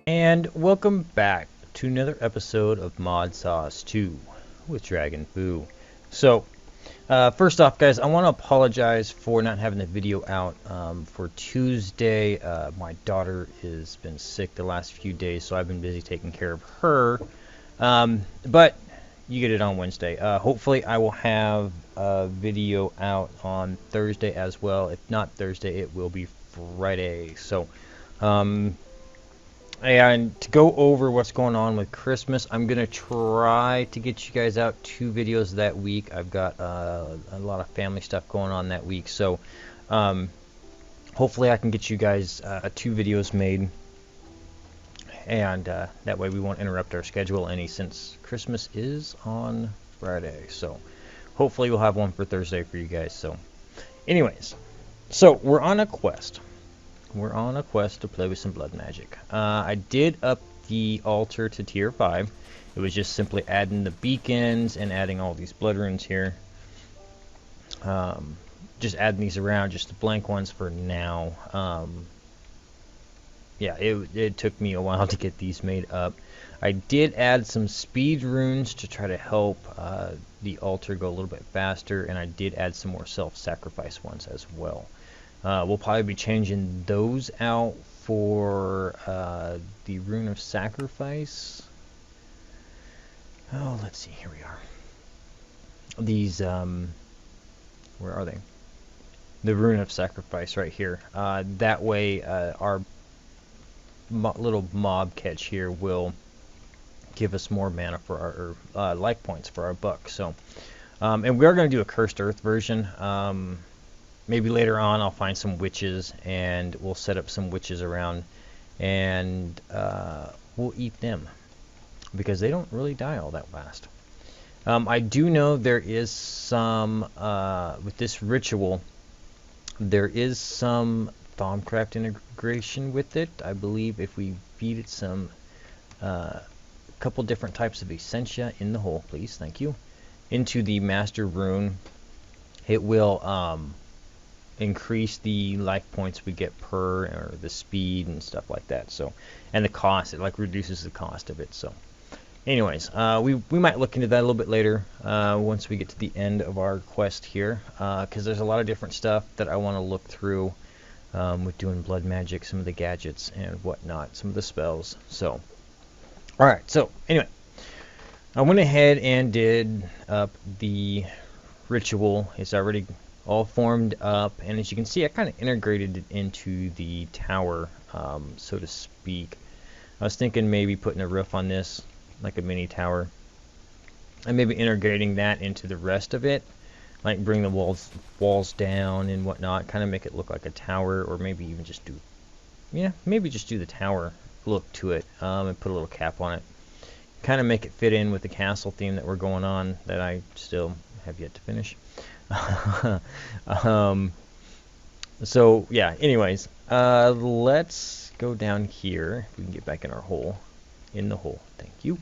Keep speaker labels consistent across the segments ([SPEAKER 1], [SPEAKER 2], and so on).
[SPEAKER 1] And welcome back to another episode of Modsauce 2 with DragonFu. So, first off, guys, I want to apologize for not having the video out for Tuesday. My daughter has been sick the last few days, so I've been busy taking care of her. But you get it on Wednesday. Hopefully, I will have a video out on Thursday as well. If not Thursday, it will be Friday. So, and to go over what's going on with Christmas, I'm going to try to get you guys out 2 videos that week. I've got a lot of family stuff going on that week. So hopefully I can get you guys 2 videos made. And that way we won't interrupt our schedule any, since Christmas is on Friday. So hopefully we'll have one for Thursday for you guys. So anyways, so we're on a quest. We're on a quest to play with some blood magic. I did up the altar to tier 5. It was just simply adding the beacons and adding all these blood runes here. Just adding these around, just the blank ones for now. Yeah, it took me a while to get these made up. I did add some speed runes to try to help the altar go a little bit faster, and I did add some more self-sacrifice ones as well. We'll probably be changing those out for the Rune of Sacrifice. Oh, let's see. Here we are. These, where are they? The Rune of Sacrifice right here. That way, our little mob catch here will give us more mana for our life points for our buck. So, and we are going to do a Cursed Earth version. Maybe later on I'll find some witches and we'll set up some witches around, and we'll eat them because they don't really die all that fast. I do know there is some, with this ritual, there is some Thaumcraft integration with it. I believe if we feed it some, couple different types of Essentia in the hole, please, thank you, into the Master Rune, it will, increase the life points we get per, or the speed and stuff like that. So, and the cost, it like reduces the cost of it. So anyways, we might look into that a little bit later once we get to the end of our quest here, because there's a lot of different stuff that I want to look through with doing blood magic, some of the gadgets and whatnot, some of the spells. So alright, so anyway, I went ahead and did up the ritual. It's already all formed up, and as you can see, I kind of integrated it into the tower, so to speak. I was thinking maybe putting a roof on this, like a mini tower, and maybe integrating that into the rest of it, like bring the walls down and whatnot, kind of make it look like a tower, or maybe even just do, yeah, maybe just do the tower look to it, and put a little cap on it, kind of make it fit in with the castle theme that we're going on, that I still have yet to finish. So yeah, anyways, let's go down here. We can get back in our hole, thank you.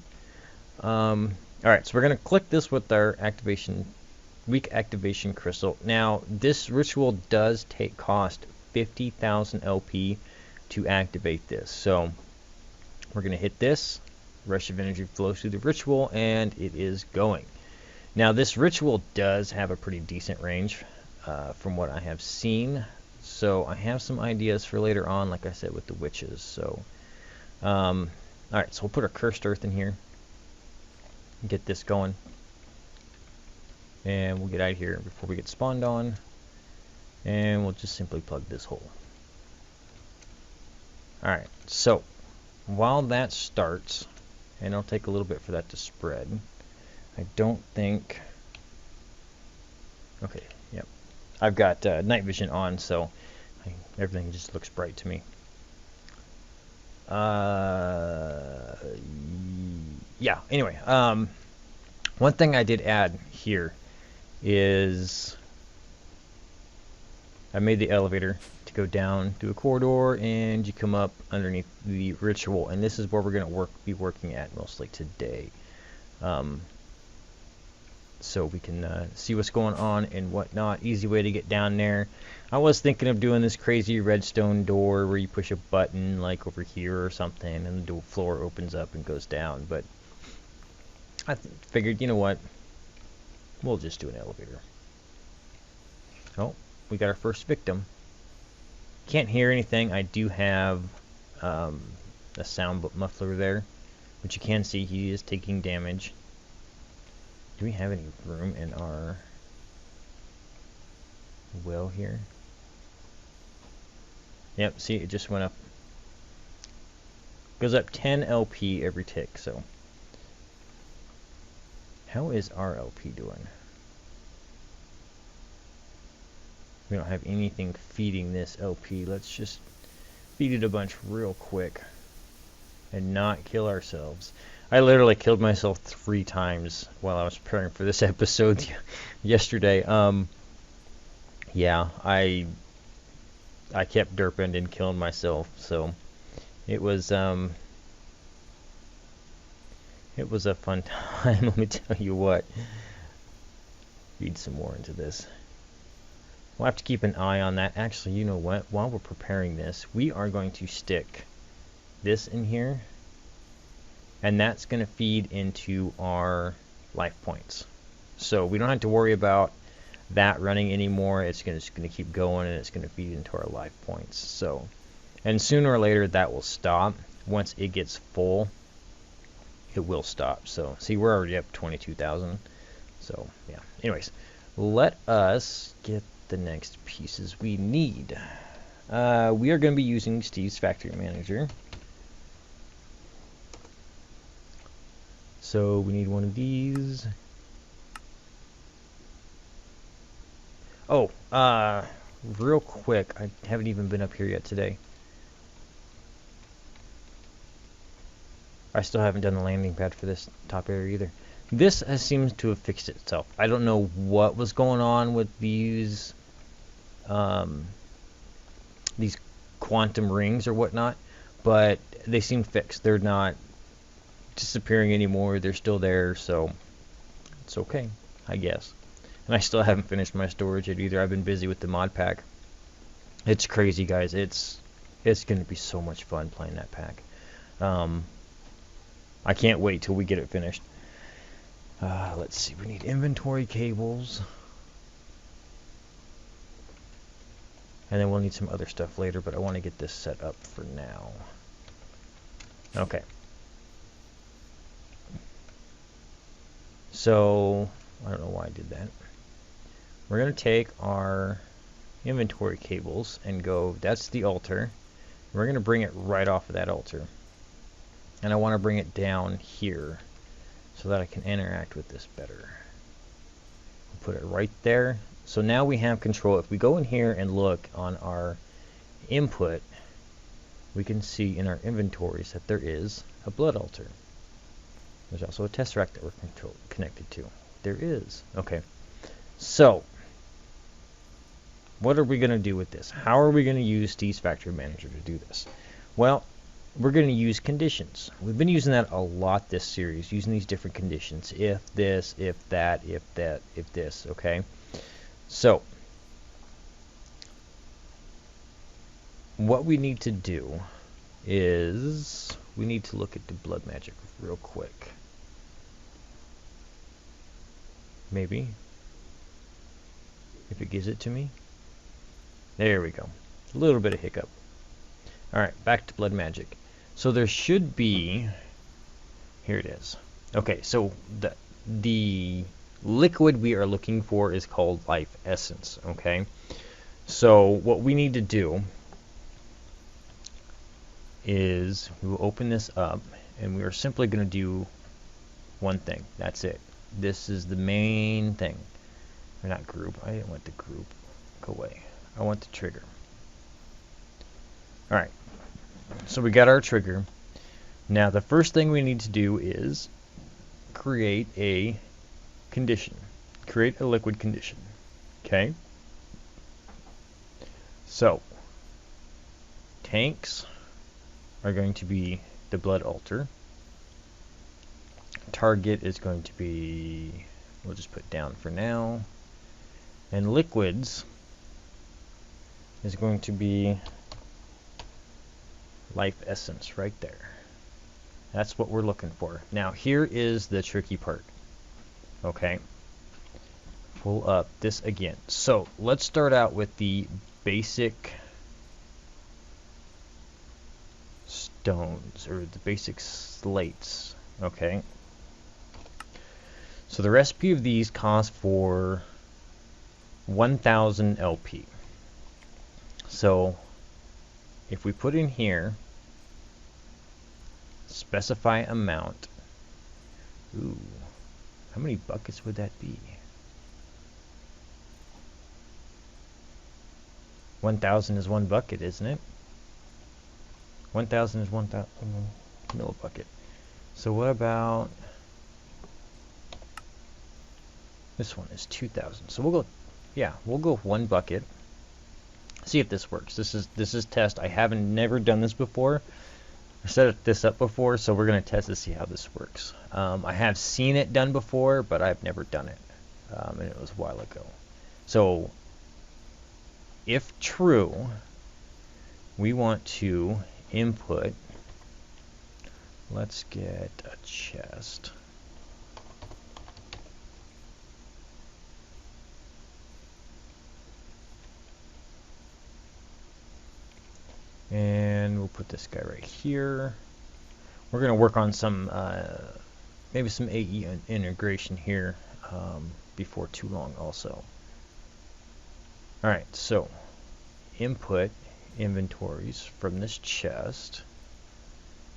[SPEAKER 1] Alright, so we're gonna click this with our weak activation crystal. Now this ritual does cost 50,000 LP to activate this, so we're gonna hit this. Rush of energy flows through the ritual, and it is going. Now this ritual does have a pretty decent range from what I have seen, so I have some ideas for later on, like I said, with the witches. So alright, so we'll put our Cursed Earth in here, get this going, and we'll get out of here before we get spawned on, and we'll just simply plug this hole. Alright, so while that starts, and it'll take a little bit for that to spread, I don't think, okay, yep, I've got night vision on, so everything just looks bright to me. Yeah, anyway, one thing I did add here is I made the elevator to go down through a corridor, and you come up underneath the ritual, and this is where we're going to be working at mostly today. so we can see what's going on and whatnot. Easy way to get down there. I was thinking of doing this crazy redstone door where you push a button like over here or something and the floor opens up and goes down, but I figured, you know what, we'll just do an elevator. Oh, we got our first victim. Can't hear anything. I do have a sound muffler there, but you can see he is taking damage. Do we have any room in our well here? Yep, see, it just went up. Goes up 10 LP every tick, so. How is our LP doing? We don't have anything feeding this LP. Let's just feed it a bunch real quick and not kill ourselves. I literally killed myself 3 times while I was preparing for this episode yesterday. Yeah, I kept derping and killing myself, so it was a fun time. Let me tell you what. Feed some more into this. We'll have to keep an eye on that. Actually, you know what? While we're preparing this, we are going to stick this in here, and that's going to feed into our life points. So we don't have to worry about that running anymore. It's just going to keep going, and it's going to feed into our life points. So, and sooner or later that will stop. Once it gets full, it will stop. So, see, we're already up 22,000. So, yeah. Anyways, let us get the next pieces we need. We are going to be using Steve's Factory Manager. So we need one of these. Oh, real quick, I haven't even been up here yet today. I still haven't done the landing pad for this top area either. This seems to have fixed itself. I don't know what was going on with these quantum rings or whatnot, but they seem fixed. They're not disappearing anymore. They're still there, so it's okay, I guess. And I still haven't finished my storage yet either. I've been busy with the mod pack. It's crazy, guys. It's going to be so much fun playing that pack. I can't wait till we get it finished. Let's see. We need inventory cables. And then we'll need some other stuff later, but I want to get this set up for now. Okay. So, I don't know why I did that. We're going to take our inventory cables and go, that's the altar. We're going to bring it right off of that altar. And I want to bring it down here so that I can interact with this better. Put it right there. So now we have control. If we go in here and look on our input, we can see in our inventories that there is a blood altar. There's also a tesseract that we're connected to. There is. Okay. So, what are we going to do with this? How are we going to use Steve's Factory Manager to do this? Well, we're going to use conditions. We've been using that a lot this series, using these different conditions. If this, if that, if this, okay? So, what we need to do is we need to look at the blood magic real quick. Maybe. If it gives it to me. There we go. A little bit of hiccup. Alright, back to blood magic. So there should be... Here it is. Okay, so the liquid we are looking for is called life essence, okay? So what we need to do is we will open this up, and we are simply going to do one thing. That's it. This is the main thing. Or not group. I didn't want the group. Go away. I want the trigger. Alright. So we got our trigger. Now the first thing we need to do is create a condition. Create a liquid condition. Okay? So, tanks are going to be the blood altar. Target is going to be we'll just put down for now. And liquids is going to be life essence right there. That's what we're looking for. Now here is the tricky part. Okay. Pull up this again. So let's start out with the basic stones, or the basic slates. Okay. So the recipe of these calls for 1000 LP. So if we put in here specify amount, ooh, how many buckets would that be? 1000 is one bucket, isn't it? 1000 is 1000 millibucket. So what about this one is 2000. So we'll go, yeah, we'll go 1 bucket. See if this works. This is test. I haven't never done this before. I set this up before, so we're going to test to see how this works. I have seen it done before, but I've never done it, and it was a while ago. So if true, we want to input, let's get a chest. And we'll put this guy right here. We're going to work on some, maybe some AE integration here before too long also. Alright, so input inventories from this chest.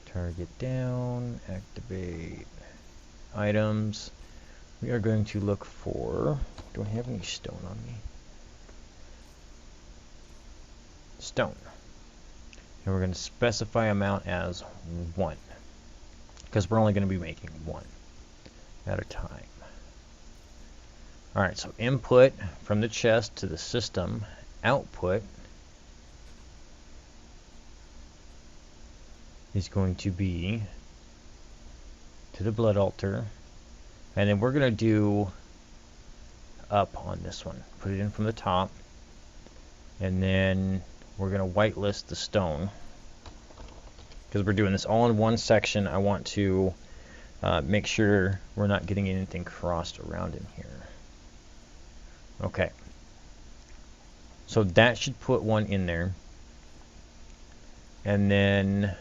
[SPEAKER 1] Target down, activate items. We are going to look for, do I have any stone on me? Stone. And we're going to specify amount as 1, because we're only going to be making 1 at a time. Alright, so input from the chest to the system, output is going to be to the blood altar, and then we're going to do up on this one. Put it in from the top, and then we're going to whitelist the stone, because we're doing this all in one section. I want to make sure we're not getting anything crossed around in here. Okay, so that should put 1 in there, and then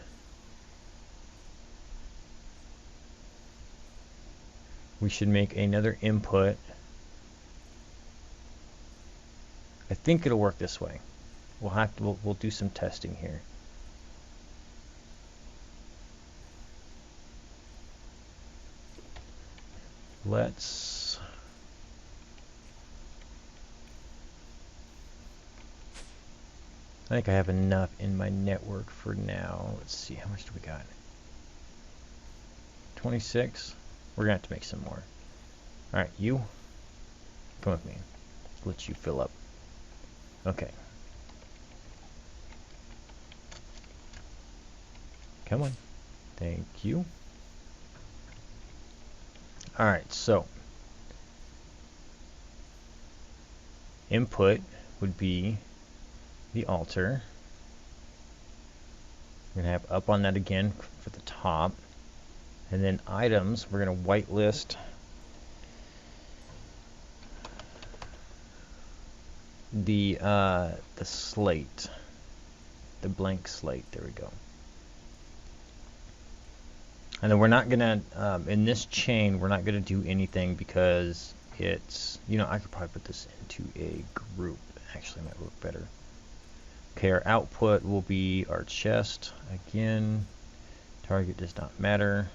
[SPEAKER 1] we should make another input. I think it'll work this way. We'll have to, we'll do some testing here. Let's I think I have enough in my network for now. Let's see, how much do we got? 26. We're gonna have to make some more. Alright, you come with me. Let you fill up. Okay. Come on. Thank you. Alright, so input would be the altar. We're going to have up on that again for the top. And then items, we're going to whitelist the slate. The blank slate. There we go. And then we're not going to, in this chain, we're not going to do anything because it's, you know, I could probably put this into a group. Actually, might work better. Okay, our output will be our chest. Again, target does not matter.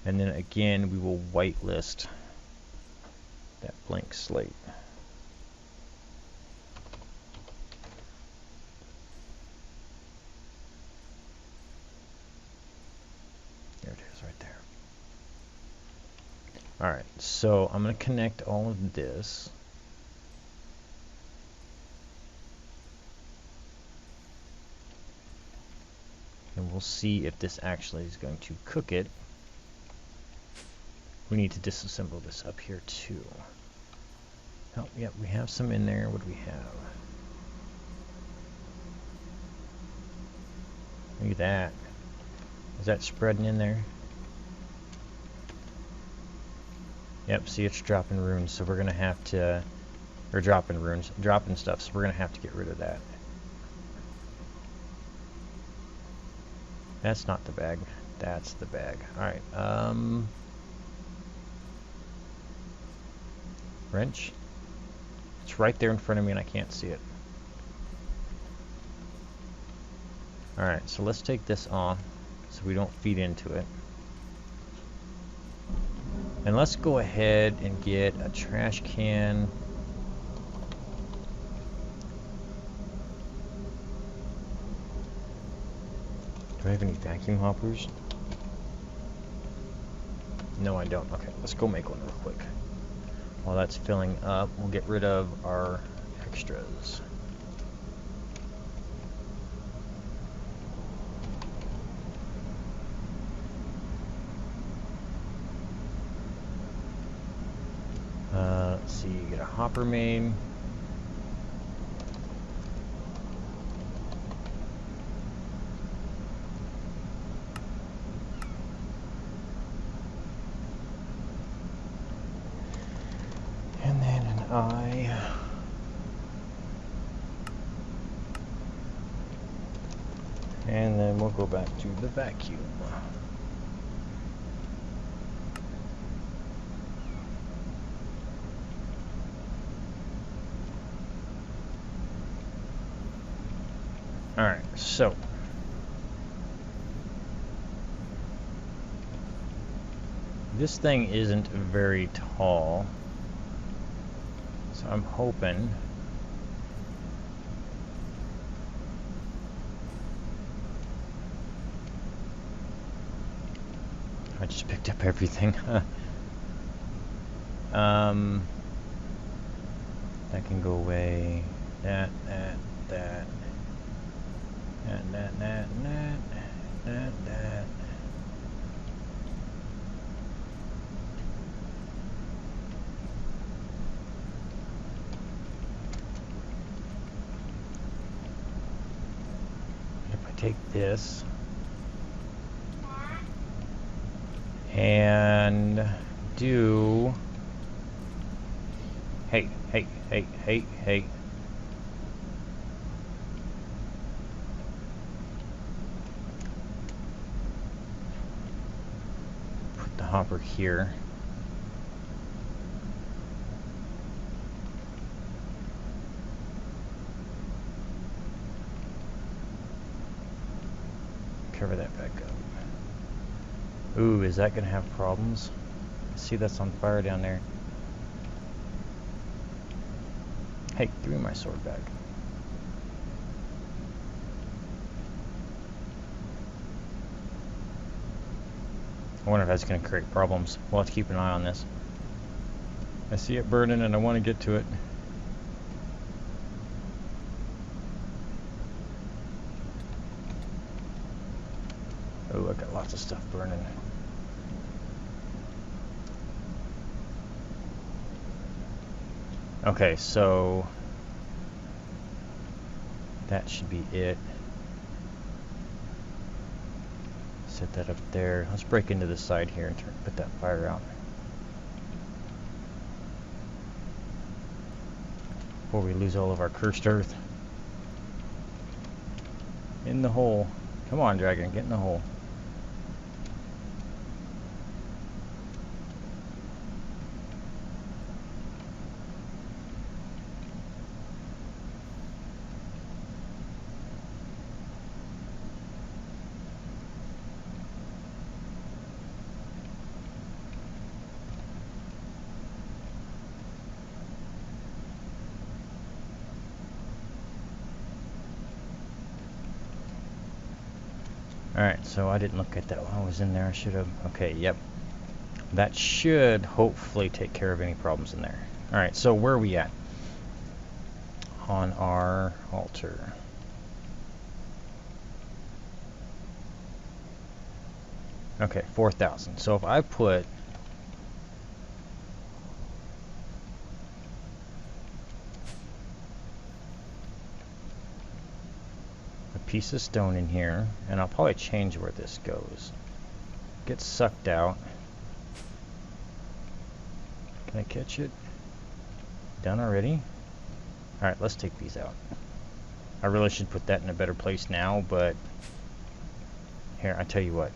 [SPEAKER 1] And then again, we will whitelist that blank slate. There it is right there. Alright, so I'm going to connect all of this. And we'll see if this actually is going to cook it. We need to disassemble this up here too. Oh, yep, we have some in there. What do we have? Look at that. Is that spreading in there? Yep, see, it's dropping runes, so we're gonna have to, or dropping runes, dropping stuff, so we're gonna have to get rid of that. That's not the bag. That's the bag. Alright, wrench. It's right there in front of me and I can't see it. Alright, so let's take this off so we don't feed into it. And let's go ahead and get a trash can. Do I have any vacuum hoppers? No, I don't. Okay, let's go make one real quick. While that's filling up, we'll get rid of our extras. Let's see, get a hopper made. And then an eye. And then we'll go back to the vacuum. Alright, so this thing isn't very tall, so I'm hoping I just picked up everything. That can go away. That. That. If I take this and do, hey. Hopper here. Cover that back up. Ooh, is that gonna have problems? See, that's on fire down there. Hey, give me my sword back. I wonder if that's going to create problems. We'll have to keep an eye on this. I see it burning and I want to get to it. Oh, I got lots of stuff burning. Okay, so that should be it. Set that up there. Let's break into the side here and put that fire out. Before we lose all of our cursed earth. In the hole. Come on, dragon, get in the hole. Alright, so I didn't look at that while I was in there. I should have. Okay, yep. That should hopefully take care of any problems in there. Alright, so where are we at? On our altar. Okay, 4,000. So if I put piece of stone in here, and I'll probably change where this goes. Gets sucked out. Can I catch it? Done already? Alright, let's take these out. I really should put that in a better place now, but here, I tell you what.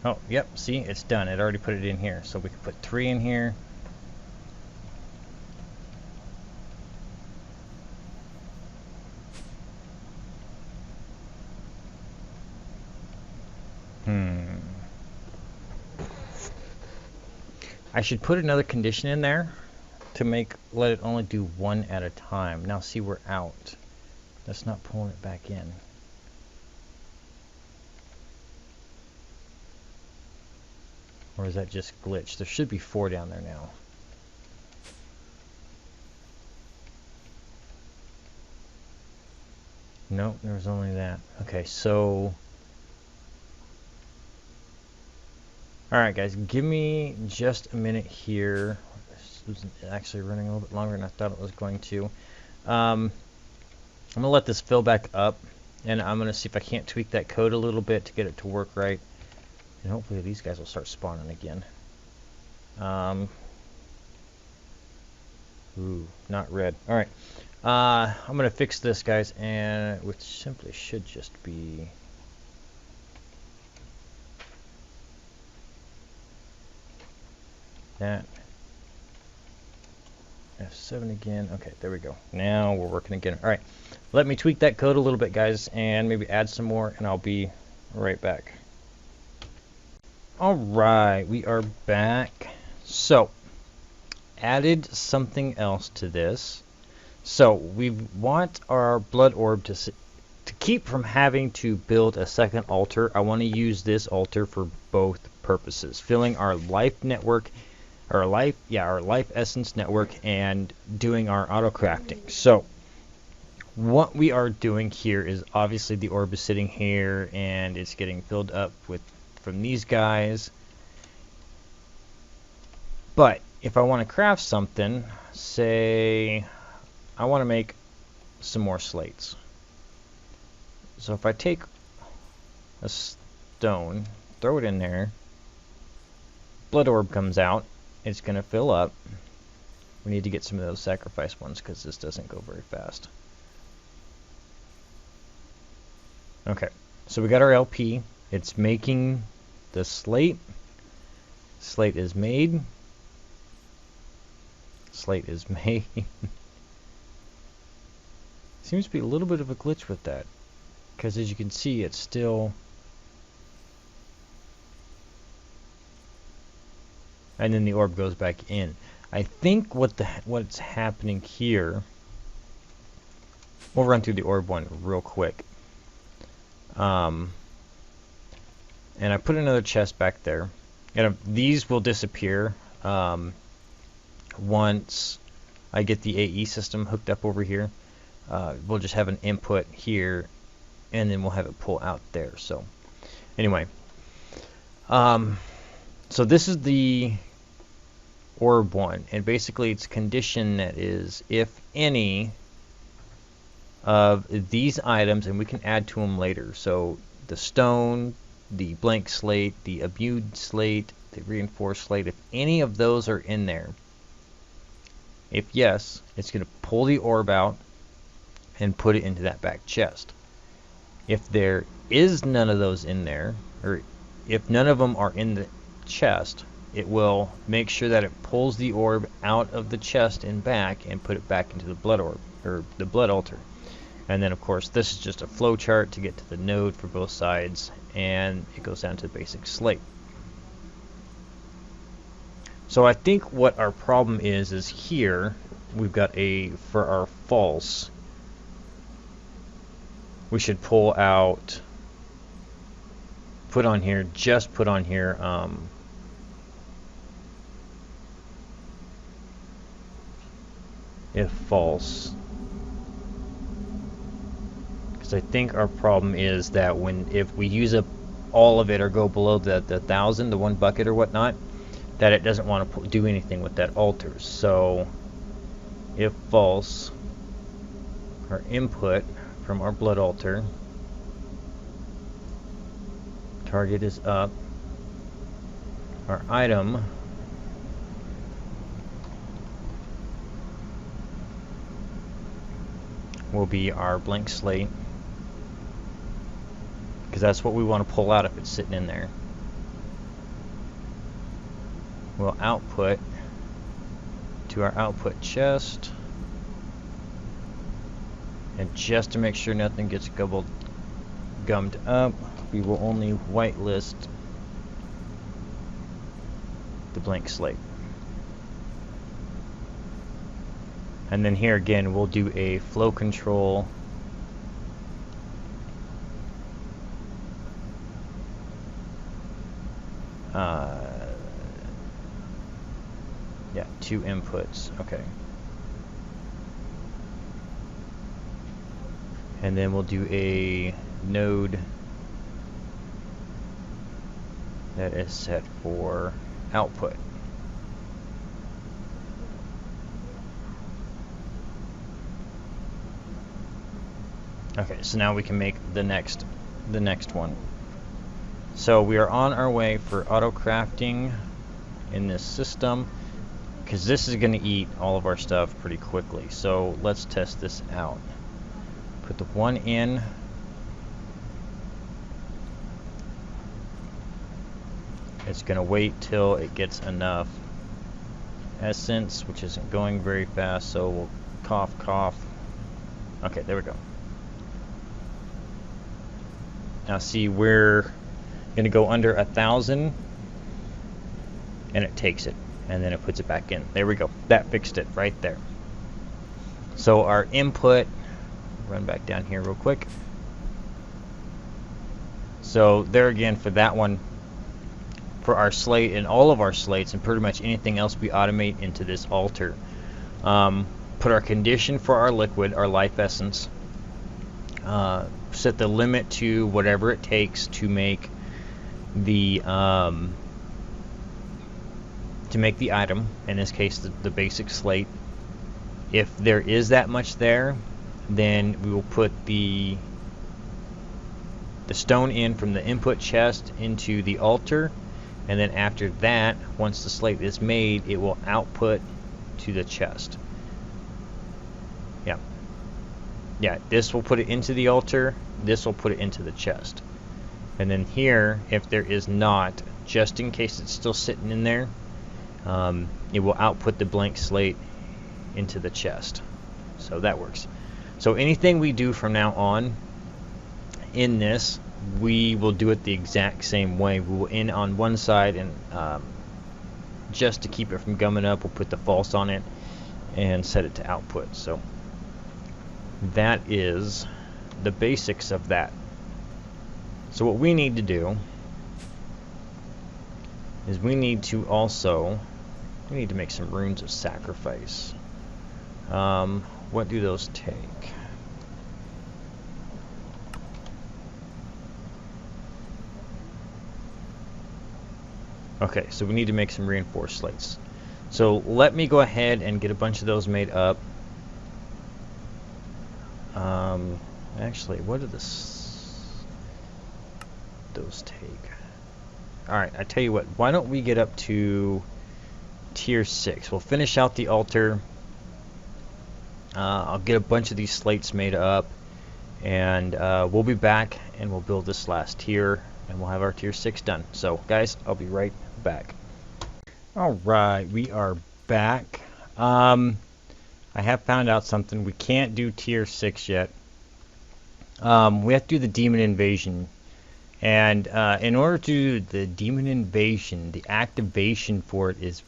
[SPEAKER 1] Oh, yep, see, it's done. It already put it in here. So we can put 3 in here. I should put another condition in there to let it only do 1 at a time. Now see, we're out. That's not pulling it back in. Or is that just glitched? There should be 4 down there now. Nope, there was only that. Okay, so... Alright guys, give me just a minute here. This was actually running a little bit longer than I thought it was going to. I'm going to let this fill back up, and I'm going to see if I can't tweak that code a little bit to get it to work right. And hopefully these guys will start spawning again. Ooh, not red. Alright. I'm going to fix this, guys, and which simply should just be... that. F7 again. Okay, there we go. Now we're working again. Alright, let me tweak that code a little bit, guys, and maybe add some more, and I'll be right back. Alright, we are back. So, added something else to this. So, we want our blood orb to keep from having to build a second altar. I want to use this altar for both purposes. Filling our life network, our life essence network, and doing our auto crafting. So what we are doing here is, obviously the orb is sitting here and it's getting filled up from these guys. But if I want to craft something, say I want to make some more slates. So if I take a stone, throw it in there, blood orb comes out, it's going to fill up. We need to get some of those sacrifice ones because this doesn't go very fast. Okay, so we got our LP. It's making the slate. Slate is made. Slate is made. Seems to be a little bit of a glitch with that, because as you can see, it's still... and then the orb goes back in. I think what's happening here... we'll run through the orb one real quick. And I put another chest back there. And these will disappear once I get the AE system hooked up over here. We'll just have an input here, and then we'll have it pull out there. So anyway, so this is the orb one, and basically it's a condition that is, if any of these items, and we can add to them later, so the stone, the blank slate, the imbued slate, the reinforced slate, if any of those are in there, if yes, it's going to pull the orb out and put it into that back chest. If there is none of those in there, or if none of them are in the chest, it will make sure that it pulls the orb out of the chest and back and put it back into the blood orb, or the blood altar. And then of course this is just a flow chart to get to the node for both sides, and it goes down to the basic slate. So I think what our problem is here we've got for our false, we should pull out, put on here if false, because I think our problem is that if we use up all of it or go below the 1,000, the 1 bucket or whatnot, that it doesn't want to do anything with that altar. So If false, our input from our blood altar, target is up. Our item will be our blank slate, because that's what we want to pull out if it's sitting in there. We'll output to our output chest, and just to make sure nothing gets gummed up, we will only whitelist the blank slate. And then here again we'll do a flow control yeah, 2 inputs. Okay. And then we'll do a node that is set for output. Okay, so now we can make the next one. So we are on our way for auto crafting in this system, because this is going to eat all of our stuff pretty quickly. So let's test this out. Put the one in. It's going to wait till it gets enough essence, which isn't going very fast, so we'll cough, cough. Okay, there we go. Now see, we're going to go under 1,000, and it takes it, and then it puts it back in. There we go. That fixed it right there. So our input, run back down here real quick. So there again, for that one, for our slate and all of our slates and pretty much anything else we automate into this altar. Put our condition for our liquid, our life essence. Set the limit to whatever it takes to make the item. In this case, the basic slate. If there is that much there, then we will put the stone in from the input chest into the altar, and then after that, once the slate is made, it will output to the chest. Yeah, this will put it into the altar, this will put it into the chest. And then here, if there is not, just in case it's still sitting in there, it will output the blank slate into the chest. So that works. So anything we do from now on in this, we will do it the exact same way. We will end on one side, and just to keep it from gumming up, we'll put the false on it and set it to output. So that is the basics of that. So what we need to do is we need to make some runes of sacrifice. What do those take? Okay, so we need to make some reinforced slates. So let me go ahead and get a bunch of those made up. Actually, what do those take? Alright, I tell you what, why don't we get up to tier 6? We'll finish out the altar. I'll get a bunch of these slates made up, and we'll be back and we'll build this last tier, and we'll have our tier 6 done. So guys, I'll be right back. Alright, we are back. I have found out something. We can't do tier 6 yet. We have to do the demon invasion, and in order to do the demon invasion, the activation for it is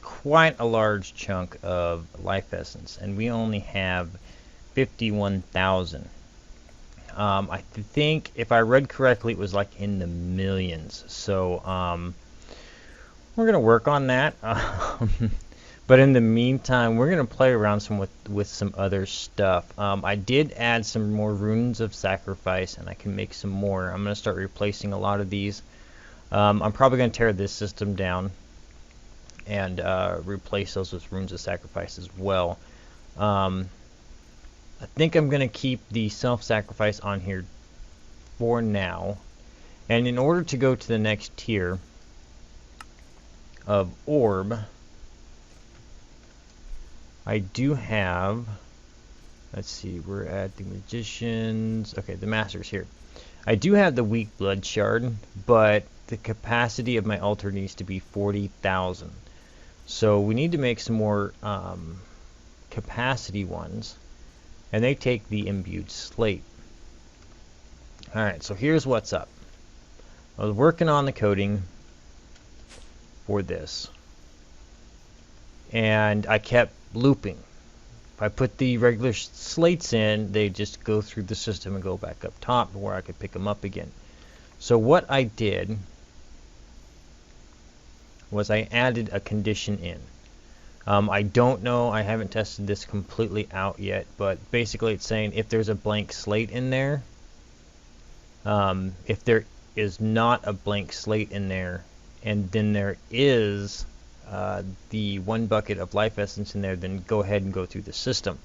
[SPEAKER 1] quite a large chunk of life essence, and we only have 51,000. I think if I read correctly, it was like in the millions. So we're gonna work on that. But in the meantime, we're gonna play around some with some other stuff. I did add some more runes of sacrifice, and I can make some more. I'm gonna start replacing a lot of these. I'm probably gonna tear this system down and replace those with runes of sacrifice as well. I think I'm going to keep the self-sacrifice on here for now. And in order to go to the next tier of orb, I do have, let's see, we're at the magicians. Okay, the master's here. I do have the weak blood shard, but the capacity of my altar needs to be 40,000. So we need to make some more capacity ones, and they take the imbued slate. Alright, so here's what's up. I was working on the coding for this, and I kept looping. If I put the regular slates in, they just go through the system and go back up top where I could pick them up again. So what I did was I added a condition in. I don't know, I haven't tested this completely out yet, but basically it's saying if there's a blank slate in there, if there is not a blank slate in there, and then there is the 1 bucket of life essence in there, then go ahead and go through the system.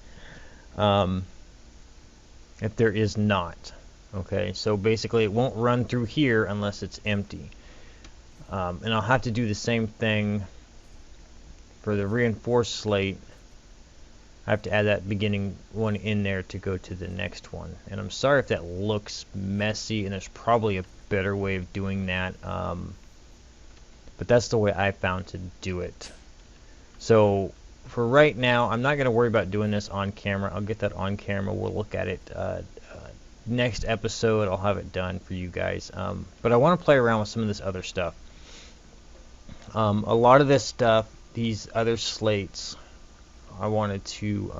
[SPEAKER 1] If there is not, okay, so basically it won't run through here unless it's empty. And I'll have to do the same thing for the reinforced slate. I have to add that beginning one in there to go to the next one. And I'm sorry if that looks messy, and there's probably a better way of doing that. But that's the way I found to do it. So for right now, I'm not going to worry about doing this on camera. I'll get that on camera. We'll look at it next episode. I'll have it done for you guys. But I want to play around with some of this other stuff. A lot of this stuff, these other slates, I wanted to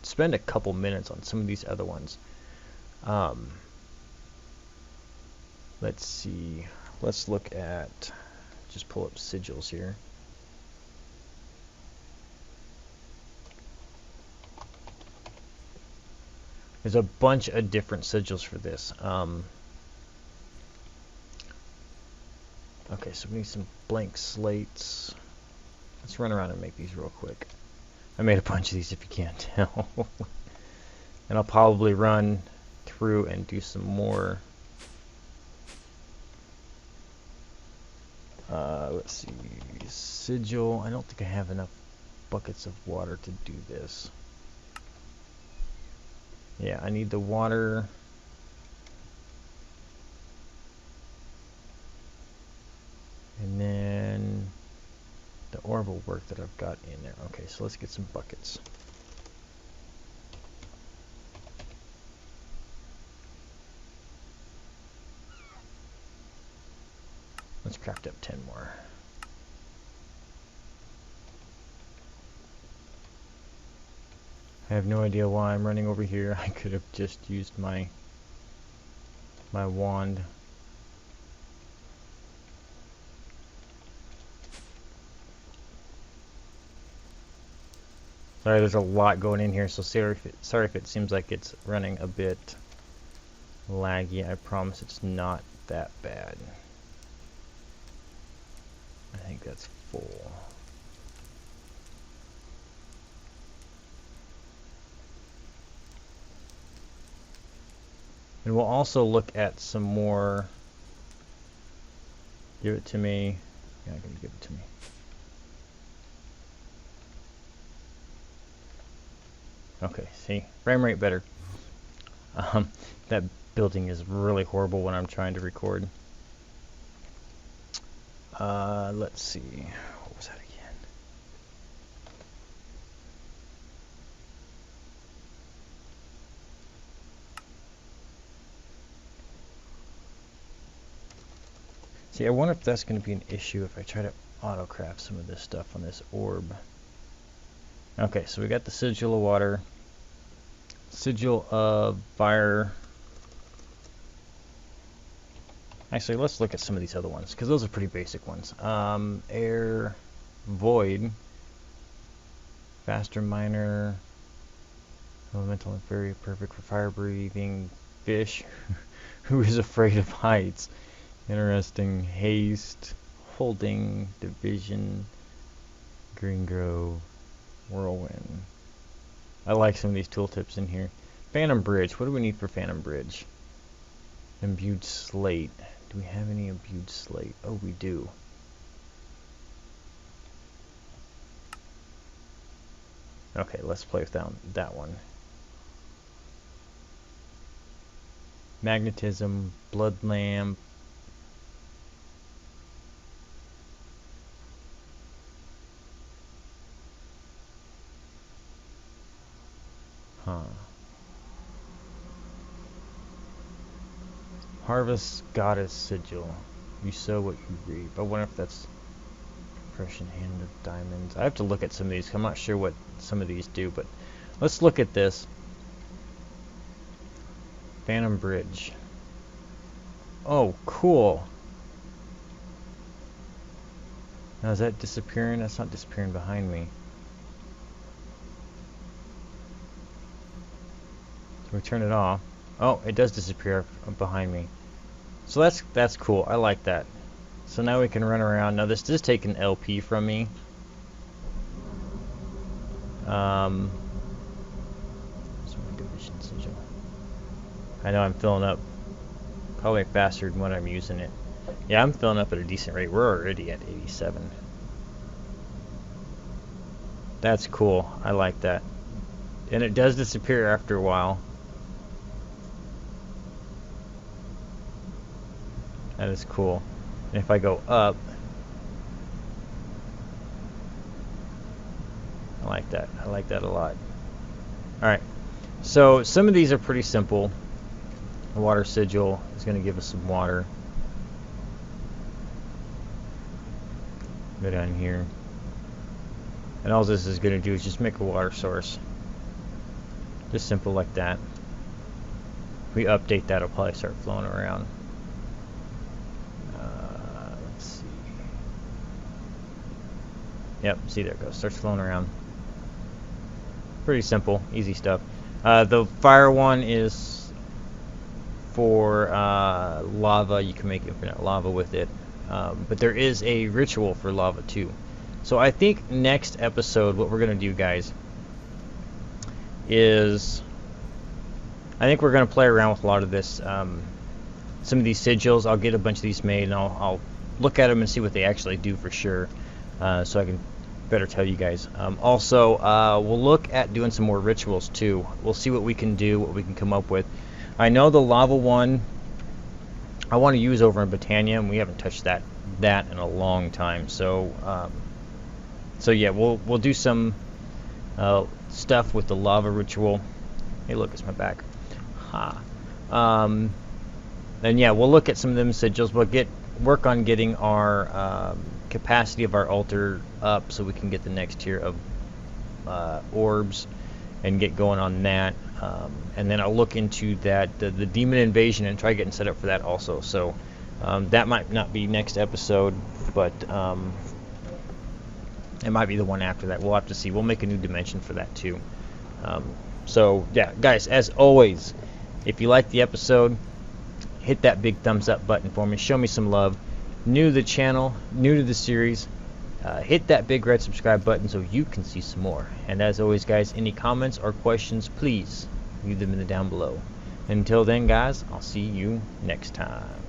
[SPEAKER 1] spend a couple minutes on some of these other ones. Let's see. Let's look at, just pull up sigils here. There's a bunch of different sigils for this. Okay, so we need some blank slates. Let's run around and make these real quick. I made a bunch of these if you can't tell. And I'll probably run through and do some more. Let's see, sigil. I don't think I have enough buckets of water to do this. Yeah, I need the water. And then the orb will work that I've got in there. Okay, so let's get some buckets. Let's craft up 10 more. I have no idea why I'm running over here. I could have just used my wand. Sorry, there's a lot going in here, so sorry if it seems like it's running a bit laggy. I promise it's not that bad. I think that's full. And we'll also look at some more. Give it to me. Yeah, give it to me. Okay, see, frame rate better. That building is really horrible when I'm trying to record. Let's see, what was that again? See, I wonder if that's going to be an issue if I try to auto-craft some of this stuff on this orb. Okay, so we got the sigil of water, sigil of fire. Actually, let's look at some of these other ones, because those are pretty basic ones. Air, void, faster miner, elemental and fairy, perfect for fire breathing, fish, who is afraid of heights, interesting, haste, holding, division, green grove, whirlwind. I like some of these tooltips in here. Phantom Bridge. What do we need for Phantom Bridge? Imbued Slate. Do we have any imbued slate? Oh, we do. Okay, let's play with that one. Magnetism, Blood Lamp. Huh. Harvest Goddess Sigil. You sow what you reap. I wonder if that's Compression Hand of Diamonds. I have to look at some of these. I'm not sure what some of these do, but let's look at this. Phantom Bridge. Oh, cool. Now is that disappearing? That's not disappearing behind me. So we turn it off. Oh, it does disappear behind me. So that's cool. I like that. So now we can run around. Now this does take an LP from me. Division Sigil. I know I'm filling up probably faster than when I'm using it. Yeah, I'm filling up at a decent rate. We're already at 87. That's cool. I like that. And it does disappear after a while. That is cool. And if I go up, I like that. I like that a lot. Alright. So some of these are pretty simple. The water sigil is going to give us some water. Go down here. And all this is going to do is just make a water source. Just simple like that. If we update that, it'll probably start flowing around. Let's see. Yep, see there it goes. Starts flowing around. Pretty simple, easy stuff. The fire one is for lava. You can make infinite lava with it. But there is a ritual for lava too. So I think next episode, what we're going to do, guys, is I think we're going to play around with a lot of this. Some of these sigils, I'll get a bunch of these made, and I'll look at them and see what they actually do for sure, so I can better tell you guys. Also, we'll look at doing some more rituals too. We'll see what we can do, what we can come up with. I know the lava one I want to use over in Britannia, and we haven't touched that in a long time. So yeah, we'll do some stuff with the lava ritual. Hey, look, it's my back. Ha. And yeah, we'll look at some of them sigils. We'll work on getting our capacity of our altar up so we can get the next tier of orbs and get going on that. And then I'll look into that the demon invasion and try getting set up for that also. So that might not be next episode, but it might be the one after that. We'll have to see. We'll make a new dimension for that too. So yeah, guys, as always, if you liked the episode, hit that big thumbs up button for me. Show me some love. New to the channel, new to the series, hit that big red subscribe button so you can see some more. And as always, guys, any comments or questions, please leave them in the down below. Until then, guys, I'll see you next time.